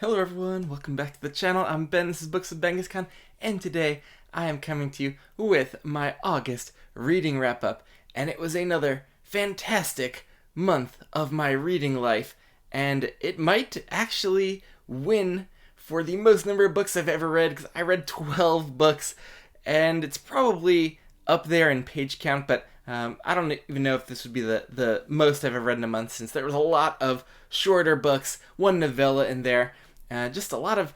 Hello everyone, welcome back to the channel. I'm Ben, this is Books with Bengiscon, and today I am coming to you with my August reading wrap-up. And it was another fantastic month of my reading life, and it might actually win for the most number of books I've ever read, because I read 12 books, and it's probably up there in page count, but I don't even know if this would be the most I've ever read in a month, since there was a lot of shorter books, one novella in there, just a lot of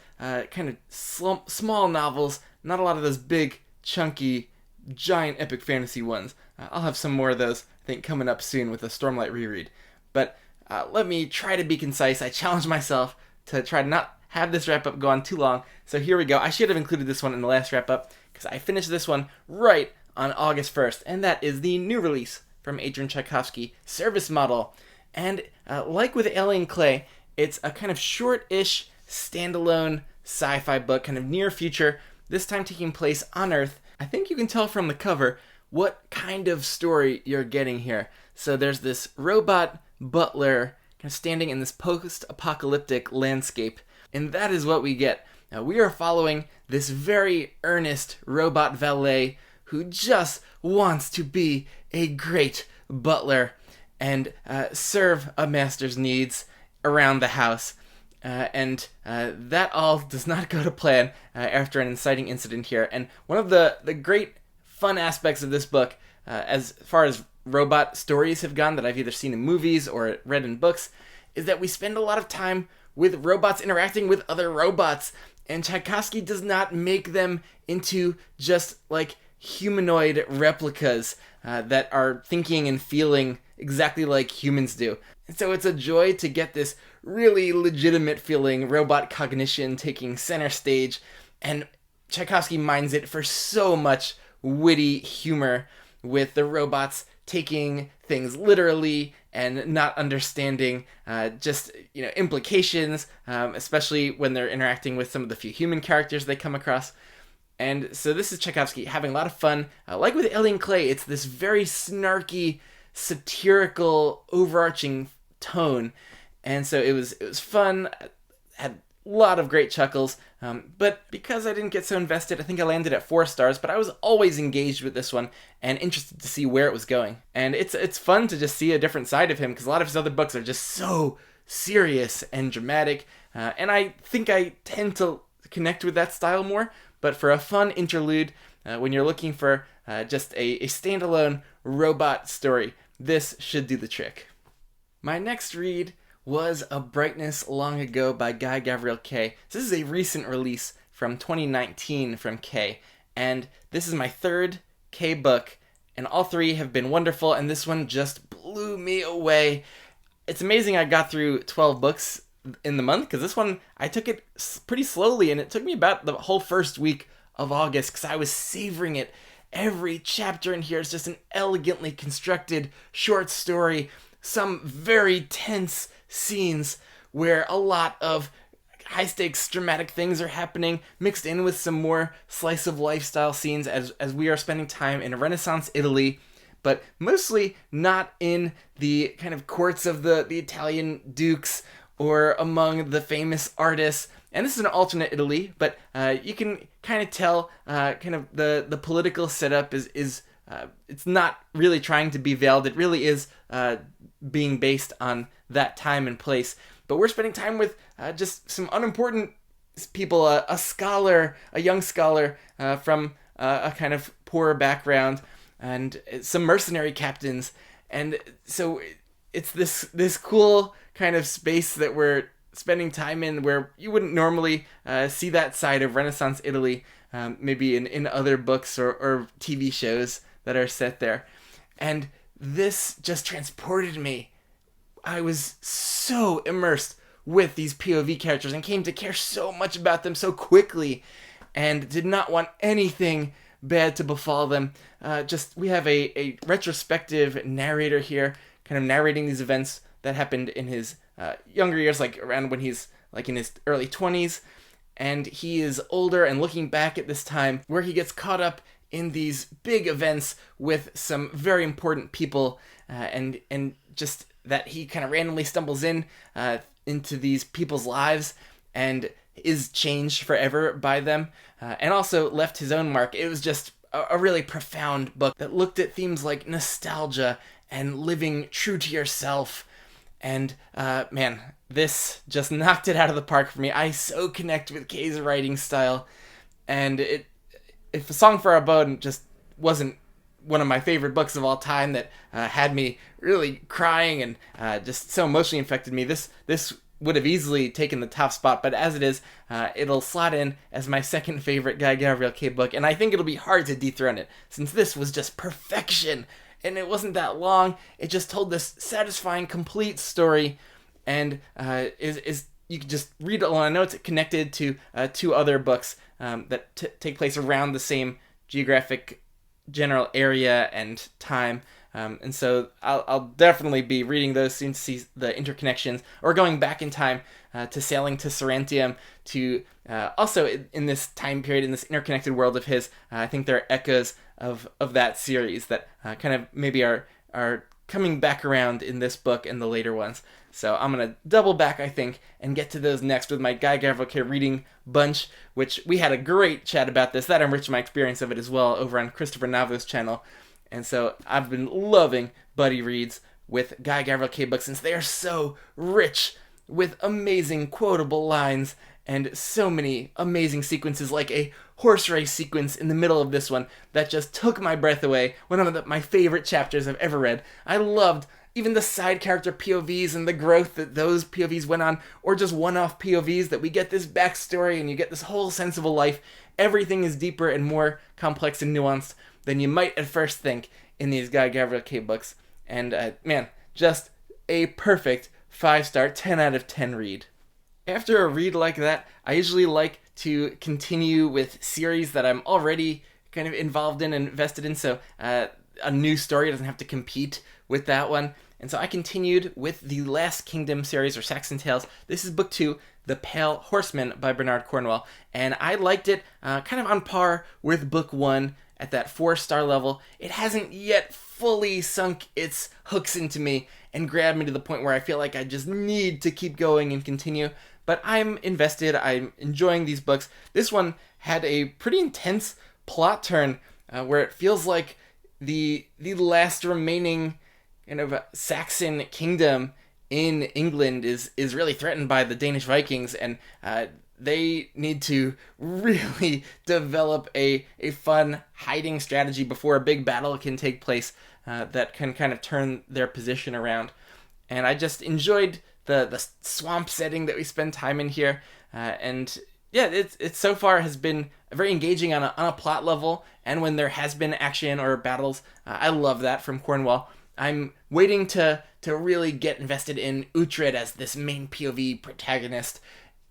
kind of small novels, not a lot of those big, chunky, giant epic fantasy ones. I'll have some more of those, I think, coming up soon with a Stormlight reread. But let me try to be concise. I challenge myself to try to not have this wrap-up go on too long. So here we go. I should have included this one in the last wrap-up, because I finished this one right on August 1st, and that is the new release from Adrian Tchaikovsky, Service Model. And like with Alien Clay, it's a kind of short-ish, standalone sci-fi book, kind of near future, this time taking place on Earth. I think you can tell from the cover what kind of story you're getting here. So there's this robot butler kind of standing in this post-apocalyptic landscape, and that is what we get. Now, we are following this very earnest robot valet who just wants to be a great butler and serve a master's needs around the house. And that all does not go to plan after an inciting incident here. And one of the great fun aspects of this book, as far as robot stories have gone that I've either seen in movies or read in books, is that we spend a lot of time with robots interacting with other robots. And Tchaikovsky does not make them into just like humanoid replicas that are thinking and feeling exactly like humans do. And so it's a joy to get this really legitimate feeling robot cognition taking center stage, and Tchaikovsky mines it for so much witty humor with the robots taking things literally and not understanding implications, especially when they're interacting with some of the few human characters they come across. And so this is Tchaikovsky having a lot of fun. Like with Alien Clay, it's this very snarky, satirical, overarching tone. And so it was fun, had a lot of great chuckles, but because I didn't get so invested, I think I landed at 4 stars, but I was always engaged with this one and interested to see where it was going. And it's fun to just see a different side of him, because a lot of his other books are just so serious and dramatic, and I think I tend to connect with that style more. But for a fun interlude, when you're looking for just a standalone robot story, this should do the trick. My next read was A Brightness Long Ago by Guy Gavriel Kay. So this is a recent release from 2019 from Kay, and this is my third Kay book, and all three have been wonderful, and this one just blew me away. It's amazing I got through 12 books in the month, because this one, I took it pretty slowly, and it took me about the whole first week of August, because I was savoring it. Every chapter in here is just an elegantly constructed short story, some very tense scenes where a lot of high-stakes dramatic things are happening, mixed in with some more slice-of-life style scenes as we are spending time in Renaissance Italy, but mostly not in the kind of courts of the Italian dukes or among the famous artists. And this is an alternate Italy, but you can kind of tell kind of the political setup is it's not really trying to be veiled. It really is being based on that time and place. But we're spending time with just some unimportant people, a scholar, a young scholar from a kind of poorer background, and some mercenary captains. And so it's this cool kind of space that we're spending time in where you wouldn't normally see that side of Renaissance Italy, maybe in other books or TV shows that are set there. And this just transported me. I was so immersed with these POV characters and came to care so much about them so quickly, and did not want anything bad to befall them. We have a retrospective narrator here, kind of narrating these events that happened in his younger years, like around when he's like in his early 20s, and he is older and looking back at this time where he gets caught up in these big events with some very important people, and just that he kind of randomly stumbles into these people's lives, and is changed forever by them, and also left his own mark. It was just a really profound book that looked at themes like nostalgia and living true to yourself. And man, this just knocked it out of the park for me. I so connect with Kay's writing style, and if A Song for Our Bone just wasn't one of my favorite books of all time that had me really crying and just so emotionally affected me, this would have easily taken the top spot. But as it is, it'll slot in as my second favorite Guy Gavriel Kay book, and I think it'll be hard to dethrone it, since this was just perfection. And it wasn't that long. It just told this satisfying, complete story, and is you can just read it alone. I know it's connected to two other books that take place around the same geographic general area and time. And so I'll definitely be reading those soon to see the interconnections, or going back in time to Sailing to Serantium, to also in this time period, in this interconnected world of his. I think there are echoes of that series that kind of maybe are coming back around in this book and the later ones. So I'm going to double back, I think, and get to those next with my Guy Gavriel Kay reading bunch, which we had a great chat about this. That enriched my experience of it as well over on Christopher Navo's channel. And so I've been loving Buddy Reads with Guy Gavriel Kay books, since they are so rich with amazing quotable lines and so many amazing sequences, like a horse race sequence in the middle of this one that just took my breath away. One of my favorite chapters I've ever read. I loved even the side character POVs and the growth that those POVs went on, or just one-off POVs that we get this backstory and you get this whole sense of a life. Everything is deeper and more complex and nuanced than you might at first think in these Guy Gavriel Kay books. And man, just a perfect 5-star, 10 out of 10 read. After a read like that, I usually like to continue with series that I'm already kind of involved in and invested in, so a new story doesn't have to compete with that one. And so I continued with the Last Kingdom series, or Saxon Tales. This is book 2, The Pale Horseman by Bernard Cornwell, and I liked it kind of on par with book 1 at that 4-star level. It hasn't yet fully sunk its hooks into me and grabbed me to the point where I feel like I just need to keep going and continue. But I'm invested. I'm enjoying these books. This one had a pretty intense plot turn where it feels like the last remaining kind of Saxon kingdom in England is really threatened by the Danish Vikings, and they need to really develop a fun hiding strategy before a big battle can take place that can kind of turn their position around. And I just enjoyed the swamp setting that we spend time in here, and yeah, it so far has been very engaging on a plot level, and when there has been action or battles, I love that from Cornwell. I'm waiting to really get invested in Uhtred as this main POV protagonist,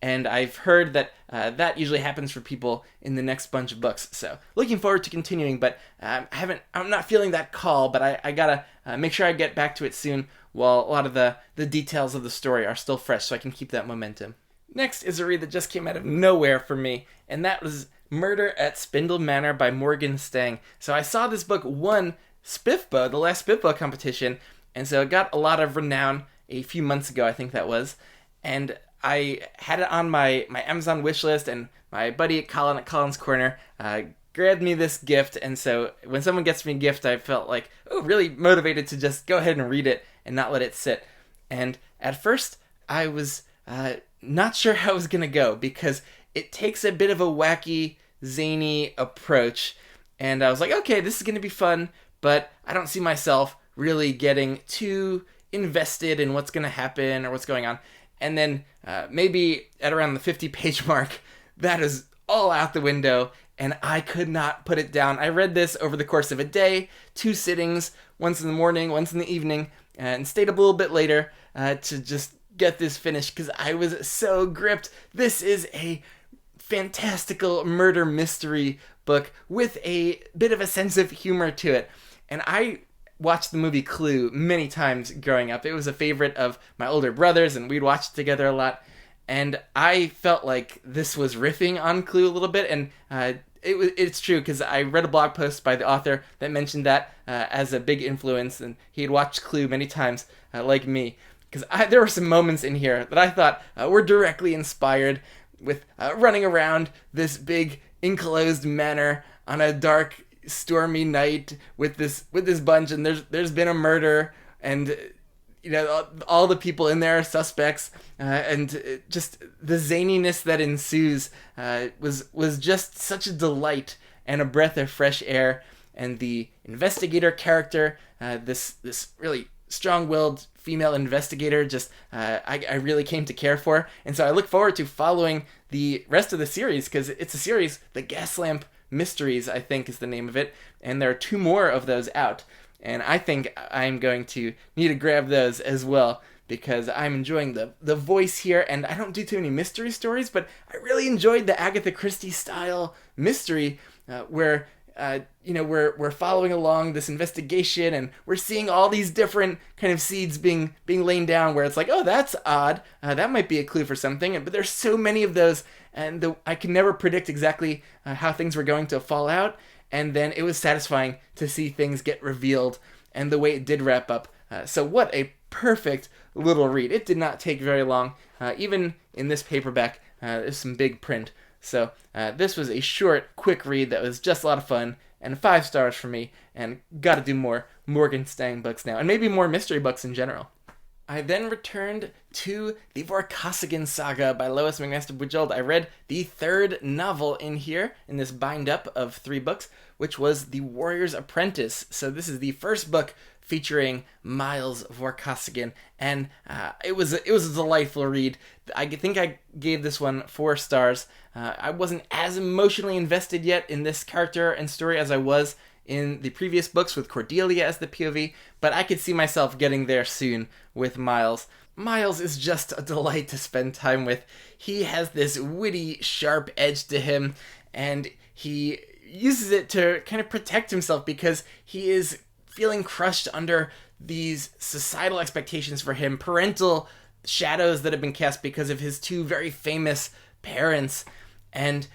and I've heard that that usually happens for people in the next bunch of books. So looking forward to continuing, but I'm not feeling that call, but I gotta make sure I get back to it soon while a lot of the details of the story are still fresh, so I can keep that momentum. Next is a read that just came out of nowhere for me, and that was Murder at Spindle Manor by Morgan Stang. So I saw this book won Spiffbo, the last Spiffbo competition, and so it got a lot of renown a few months ago, I think that was, and I had it on my Amazon wishlist, and my buddy Colin at Colin's Corner grabbed me this gift, and so when someone gets me a gift, I felt like, really motivated to just go ahead and read it and not let it sit. And at first, I was not sure how it was going to go, because it takes a bit of a wacky, zany approach, and I was like, okay, this is going to be fun, but I don't see myself really getting too invested in what's going to happen or what's going on. And then maybe at around the 50-page mark, that is all out the window, and I could not put it down. I read this over the course of a day, 2 sittings, once in the morning, once in the evening, and stayed up a little bit later to just get this finished, because I was so gripped. This is a fantastical murder mystery book with a bit of a sense of humor to it. And I watched the movie Clue many times growing up. It was a favorite of my older brothers, and we'd watch it together a lot. And I felt like this was riffing on Clue a little bit, and it's true, because I read a blog post by the author that mentioned that as a big influence, and he had watched Clue many times, like me. Because there were some moments in here that I thought were directly inspired. with running around this big enclosed manor on a dark, stormy night with this bunch, and there's been a murder, and all the people in there are suspects, and just the zaniness that ensues was just such a delight and a breath of fresh air. And the investigator character, this really strong-willed female investigator, just I really came to care for. And so I look forward to following the rest of the series, because it's a series, The Gaslamp Mysteries, I think is the name of it, and there are 2 more of those out. And I think I'm going to need to grab those as well, because I'm enjoying the voice here, and I don't do too many mystery stories, but I really enjoyed the Agatha Christie style mystery, where we're following along this investigation, and we're seeing all these different kind of seeds being laid down, where it's like, oh, that's odd, that might be a clue for something. But there's so many of those, and I can never predict exactly how things were going to fall out. And then it was satisfying to see things get revealed, and the way it did wrap up. So what a perfect little read. It did not take very long. Even in this paperback, there's some big print. So this was a short, quick read that was just a lot of fun, and 5 stars for me, and got to do more Morgenstein books now, and maybe more mystery books in general. I then returned to the Vorkosigan saga by Lois McMaster Bujold. I read the 3rd novel in here, in this bind-up of 3 books, which was The Warrior's Apprentice. So this is the first book featuring Miles Vorkosigan, and it was a delightful read. I think I gave this one 4 stars. I wasn't as emotionally invested yet in this character and story as I was in the previous books with Cordelia as the POV, but I could see myself getting there soon with Miles. Miles is just a delight to spend time with. He has this witty, sharp edge to him, and he uses it to kind of protect himself, because he is feeling crushed under these societal expectations for him, parental shadows that have been cast because of his 2 very famous parents, and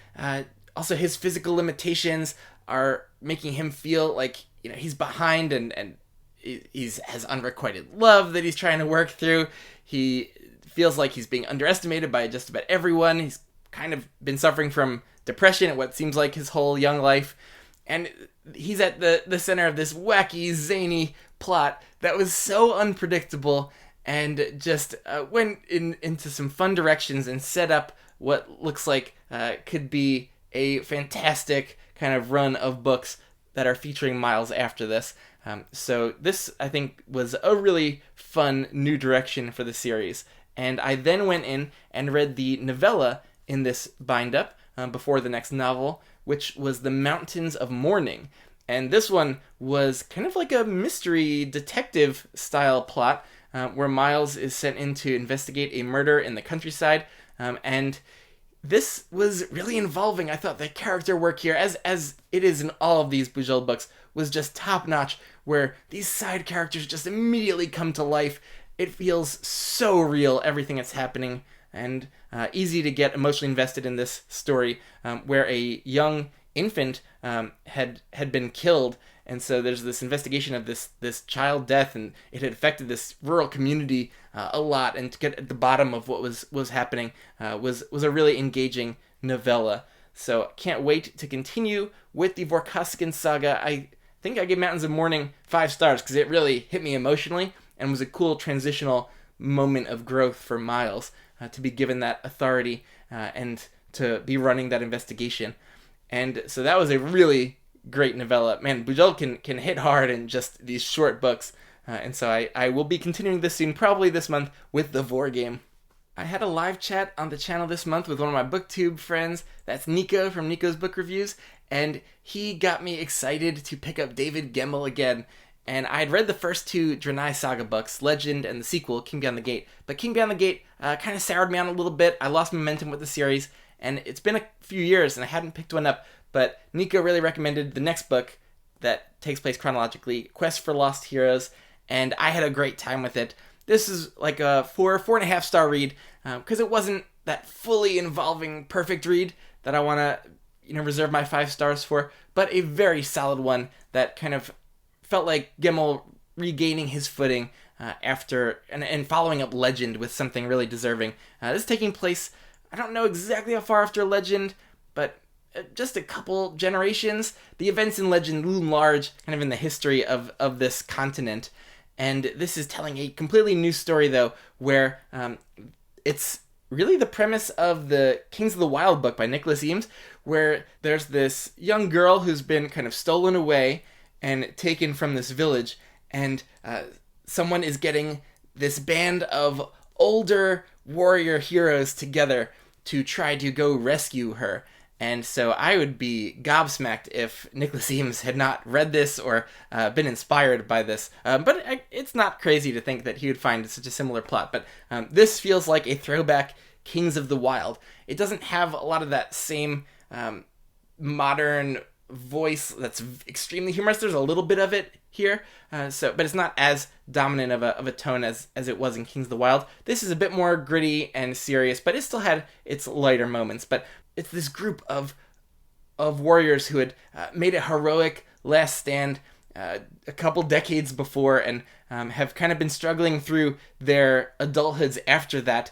also his physical limitations are making him feel like he's behind, and he's has unrequited love that he's trying to work through. He feels like he's being underestimated by just about everyone. He's kind of been suffering from depression at what seems like his whole young life, and he's at the center of this wacky, zany plot that was so unpredictable, and just went into some fun directions and set up what looks like could be a fantastic kind of run of books that are featuring Miles after this. So this, I think, was a really fun new direction for the series. And I then went in and read the novella in this bind-up before the next novel, which was The Mountains of Mourning. And this one was kind of like a mystery detective style plot, where Miles is sent in to investigate a murder in the countryside, and this was really involving. I thought the character work here, as it is in all of these Bujold books, was just top-notch, where these side characters just immediately come to life. It feels so real, everything that's happening, and easy to get emotionally invested in this story, where a young infant had been killed, and so there's this investigation of this child death, and it had affected this rural community a lot, and to get at the bottom of what was happening was a really engaging novella. So can't wait to continue with the Vorkosigan saga. I think I gave Mountains of Mourning 5 stars because it really hit me emotionally and was a cool transitional moment of growth for Miles to be given that authority and to be running that investigation. And so that was a really great novella. Man, Bujold can hit hard in just these short books. And so I will be continuing this soon, probably this month, with the Vor game. I had a live chat on the channel this month with one of my BookTube friends. That's Nico from Nico's Book Reviews. And he got me excited to pick up David Gemmell again. And I had read the first 2 Draenei Saga books, Legend and the sequel, King Beyond the Gate. But King Beyond the Gate kind of soured me on a little bit. I lost momentum with the series. And it's been a few years and I hadn't picked one up. But Nico really recommended the next book that takes place chronologically, Quest for Lost Heroes. And I had a great time with it. This is like a 4.5 star read, because it wasn't that fully involving perfect read that I want to reserve my 5 stars for, but a very solid one that kind of felt like Gemmell regaining his footing after and following up Legend with something really deserving. This is taking place I don't know exactly how far after Legend, but just a couple generations. The events in Legend loom large, kind of in the history of this continent. And this is telling a completely new story, though, where it's really the premise of the Kings of the Wild book by Nicholas Eames, where there's this young girl who's been kind of stolen away and taken from this village, and someone is getting this band of older warrior heroes together to try to go rescue her. And so I would be gobsmacked if Nicholas Eames had not read this or been inspired by this. But it's not crazy to think that he would find such a similar plot. But this feels like a throwback Kings of the Wild. It doesn't have a lot of that same modern voice that's extremely humorous. There's a little bit of it here, but it's not as dominant of a tone as it was in Kings of the Wild. This is a bit more gritty and serious, but it still had its lighter moments. But it's this group of warriors who had made a heroic last stand a couple decades before, and have kind of been struggling through their adulthoods after that.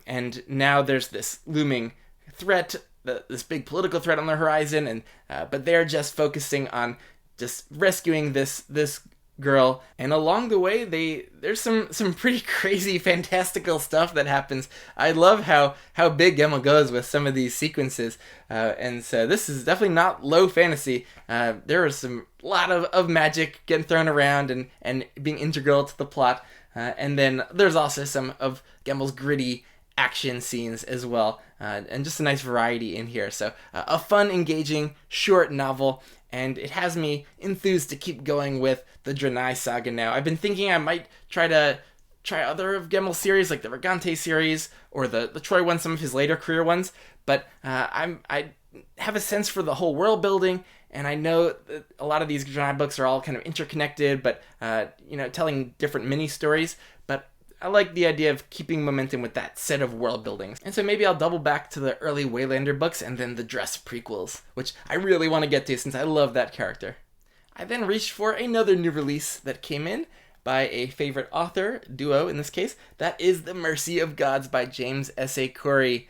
And now there's this looming threat, this big political threat on the horizon, and but they're just focusing on just rescuing this girl. And along the way, there's some pretty crazy, fantastical stuff that happens. I love how big Gemmel goes with some of these sequences, and so this is definitely not low fantasy. There was some lot of magic getting thrown around and being integral to the plot, and then there's also some of Gemmel's gritty action scenes as well, and just a nice variety in here. So a fun, engaging, short novel, and it has me enthused to keep going with the Draenei saga now. I've been thinking I might try other of Gemmel's series, like the Vergante series, or the Troy ones, some of his later career ones, but I have a sense for the whole world building, and I know that a lot of these Draenei books are all kind of interconnected, but telling different mini stories. But I like the idea of keeping momentum with that set of world buildings. And so maybe I'll double back to the early Waylander books and then the Dress prequels, which I really want to get to since I love that character. I then reached for another new release that came in by a favorite author, duo in this case. That is The Mercy of Gods by James S.A. Corey.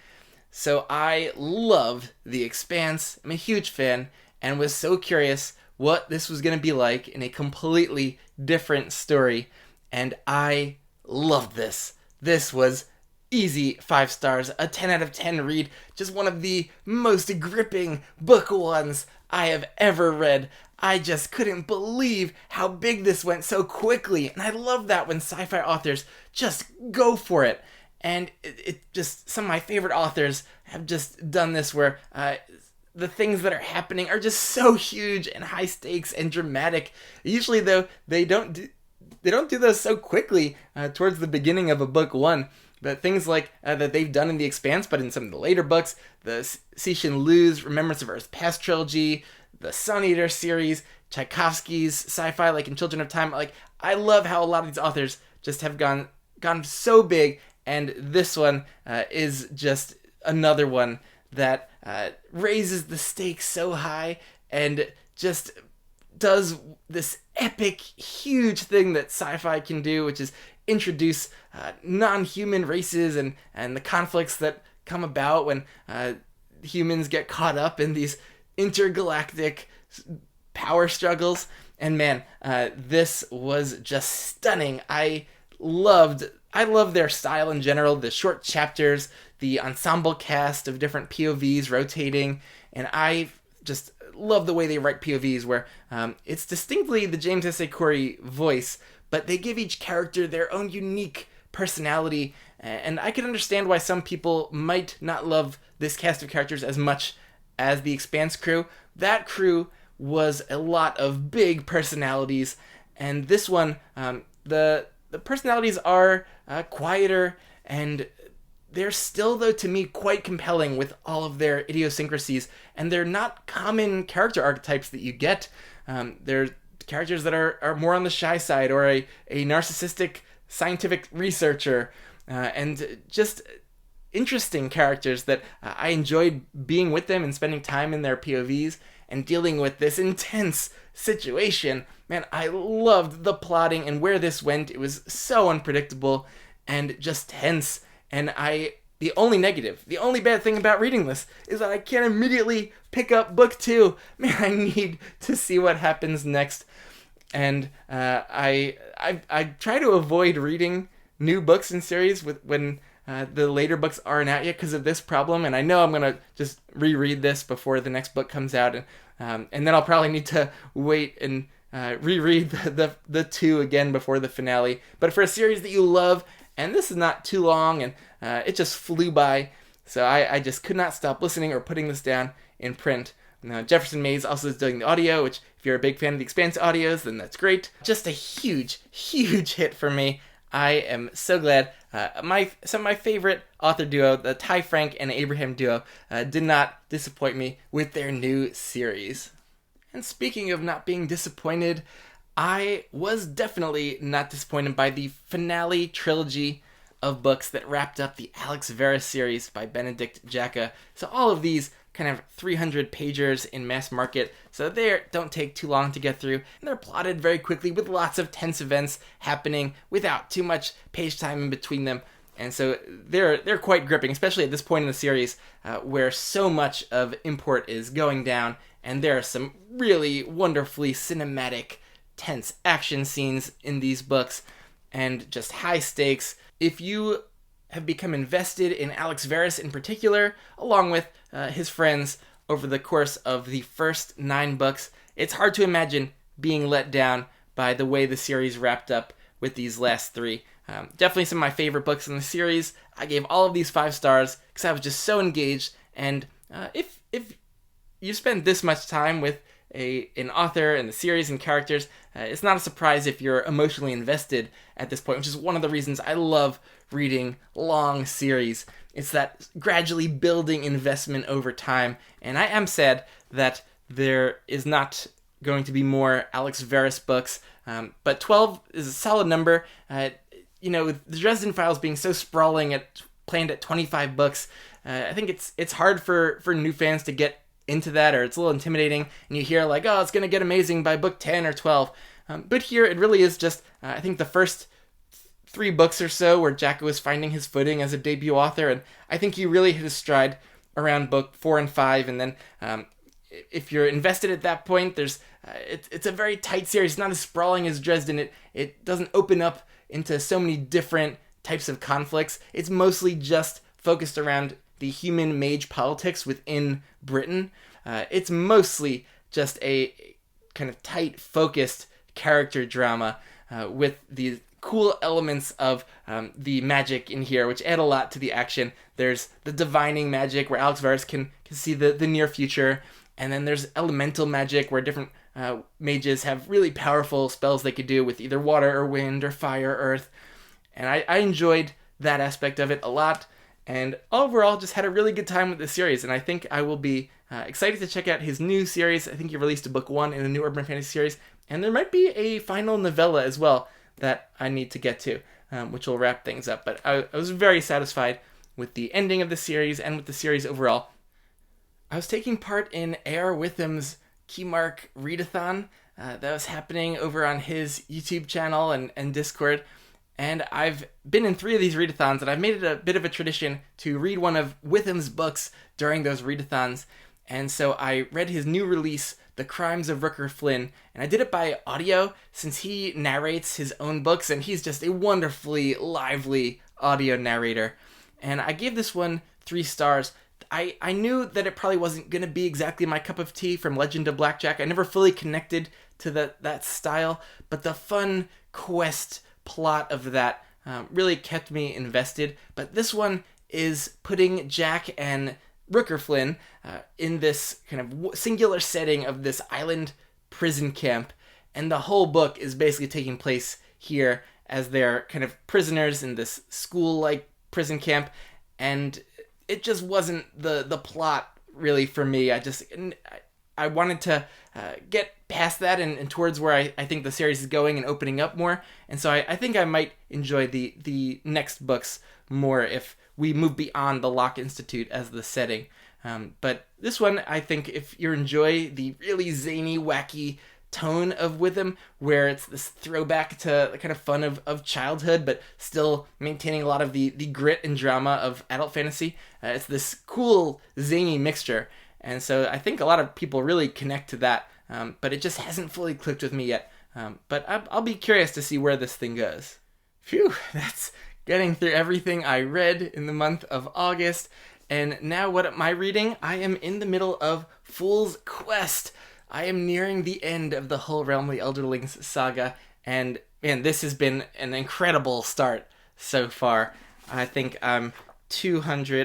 So I loved The Expanse. I'm a huge fan and was so curious what this was going to be like in a completely different story. And I loved this. This was easy 5 stars, a 10 out of 10 read, just one of the most gripping book ones I have ever read. I just couldn't believe how big this went so quickly, and I love that when sci-fi authors just go for it. And it just, some of my favorite authors have just done this where the things that are happening are just so huge and high stakes and dramatic. Usually though, they don't do those so quickly towards the beginning of a book one. But things like that they've done in The Expanse, but in some of the later books, the Cixin Liu's Remembrance of Earth Past trilogy, the Sun Eater series, Tchaikovsky's sci-fi, like in Children of Time. Like, I love how a lot of these authors just have gone so big, and this one is just another one that raises the stakes so high and just does this epic, huge thing that sci-fi can do, which is introduce non-human races and the conflicts that come about when humans get caught up in these intergalactic power struggles. And man, this was just stunning. I love their style in general, the short chapters, the ensemble cast of different POVs rotating, and I just love the way they write POVs where it's distinctly the James S.A. Corey voice, but they give each character their own unique personality, and I can understand why some people might not love this cast of characters as much as the Expanse crew. That crew was a lot of big personalities, and this one, the personalities are quieter, and they're still, though, to me, quite compelling with all of their idiosyncrasies, and they're not common character archetypes that you get. They're characters that are more on the shy side, or a narcissistic scientific researcher, and just interesting characters that I enjoyed being with them and spending time in their POVs and dealing with this intense situation. Man, I loved the plotting and where this went. It was so unpredictable and just tense, and I the only negative, the only bad thing about reading this is that I can't immediately pick up book 2. Man, I need to see what happens next. And I try to avoid reading new books in series when the later books aren't out yet because of this problem. And I know I'm gonna just reread this before the next book comes out, and then I'll probably need to wait and reread the 2 again before the finale. But for a series that you love, and this is not too long, and it just flew by, so I just could not stop listening or putting this down in print. Now, Jefferson Mays also is doing the audio, which if you're a big fan of the Expanse audios, then that's great. Just a huge, huge hit for me. I am so glad. Some of my favorite author duo, the Ty Frank and Abraham duo, did not disappoint me with their new series. And speaking of not being disappointed, I was definitely not disappointed by the finale trilogy of books that wrapped up the Alex Verus series by Benedict Jacka. So all of these kind of 300 pagers in mass market, so they don't take too long to get through, and they're plotted very quickly with lots of tense events happening without too much page time in between them. And so they're quite gripping, especially at this point in the series where so much of import is going down, and there are some really wonderfully cinematic, tense action scenes in these books, and just high stakes. If you have become invested in Alex Verus in particular, along with his friends over the course of the first 9 books, it's hard to imagine being let down by the way the series wrapped up with these last 3. Definitely some of my favorite books in the series. I gave all of these 5 stars because I was just so engaged, and if you spend this much time with an author and the series and characters, it's not a surprise if you're emotionally invested at this point, which is one of the reasons I love reading long series. It's that gradually building investment over time, and I am sad that there is not going to be more Alex Verus books, but 12 is a solid number. With the Dresden Files being so sprawling, planned at 25 books, I think it's hard for new fans to get into that, or it's a little intimidating, and you hear like, oh, it's going to get amazing by book 10 or 12. But here it really is just, I think the first 3 books or so where Jacko was finding his footing as a debut author, and I think he really hit his stride around book 4 and 5, and then if you're invested at that point, it's a very tight series. It's not as sprawling as Dresden. It doesn't open up into so many different types of conflicts. It's mostly just focused around the human mage politics within Britain. It's mostly just a kind of tight, focused character drama with the cool elements of the magic in here, which add a lot to the action. There's the divining magic, where Alex Verus can see the near future, and then there's elemental magic, where different mages have really powerful spells they could do with either water or wind or fire or earth. And I enjoyed that aspect of it a lot, and overall just had a really good time with this series, and I think I will be excited to check out his new series. I think he released a book 1 in a new urban fantasy series, and there might be a final novella as well that I need to get to, which will wrap things up. But I was very satisfied with the ending of the series and with the series overall. I was taking part in A.R. Witham's Keymark readathon that was happening over on his YouTube channel and Discord. And I've been in 3 of these readathons, and I've made it a bit of a tradition to read one of Witham's books during those readathons. And so I read his new release, The Crimes of Rooker Flynn, and I did it by audio since he narrates his own books, and he's just a wonderfully lively audio narrator. And I gave this one 3 stars. I knew that it probably wasn't going to be exactly my cup of tea from Legend of Blackjack. I never fully connected to that style, but the fun quest plot of that really kept me invested. But this one is putting Jack and Rooker Flynn in this kind of singular setting of this island prison camp, and the whole book is basically taking place here as they're kind of prisoners in this school-like prison camp, and it just wasn't the plot really for me. I wanted to get past that and towards where I think the series is going and opening up more, and so I think I might enjoy the next books more if we move beyond the Locke Institute as the setting. But this one, I think if you enjoy the really zany, wacky tone of Witham, where it's this throwback to the kind of fun of childhood, but still maintaining a lot of the grit and drama of adult fantasy. It's this cool, zany mixture. And so I think a lot of people really connect to that, but it just hasn't fully clicked with me yet. But I'll be curious to see where this thing goes. Phew, that's getting through everything I read in the month of August. And now what am I reading? I am in the middle of Fool's Quest. I am nearing the end of the Whole Realm of the Elderlings saga, and man, this has been an incredible start so far. I think I'm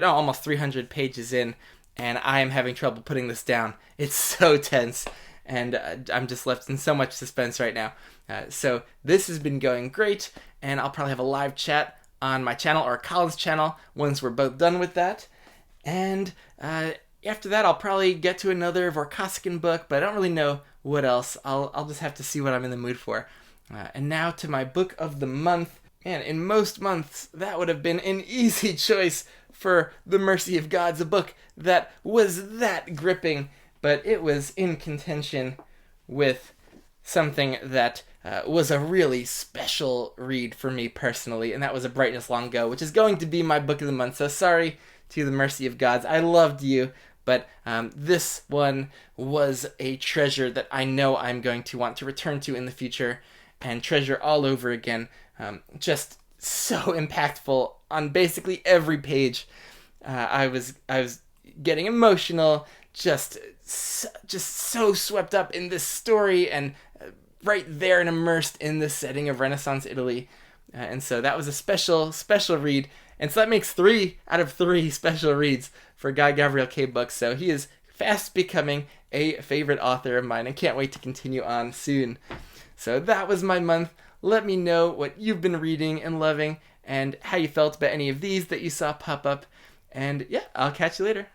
almost 300 pages in, and I am having trouble putting this down. It's so tense, and I'm just left in so much suspense right now. So this has been going great, and I'll probably have a live chat on my channel or Colin's channel once we're both done with that. And after that, I'll probably get to another Vorkosigan book, but I don't really know what else. I'll just have to see what I'm in the mood for. And now to my book of the month. Man, in most months, that would have been an easy choice for The Mercy of God's, a book that was that gripping, but it was in contention with something that was a really special read for me personally, and that was A Brightness Long Ago, which is going to be my book of the month. So sorry to The Mercy of Gods. I loved you, but this one was a treasure that I know I'm going to want to return to in the future and treasure all over again. Just so impactful on basically every page. I was getting emotional, just so swept up in this story and right there and immersed in the setting of Renaissance Italy. And so that was a special read. And so that makes 3 out of 3 special reads for Guy Gavriel K. books. So he is fast becoming a favorite author of mine and can't wait to continue on soon. So that was my month. Let me know what you've been reading and loving and how you felt about any of these that you saw pop up. And yeah, I'll catch you later.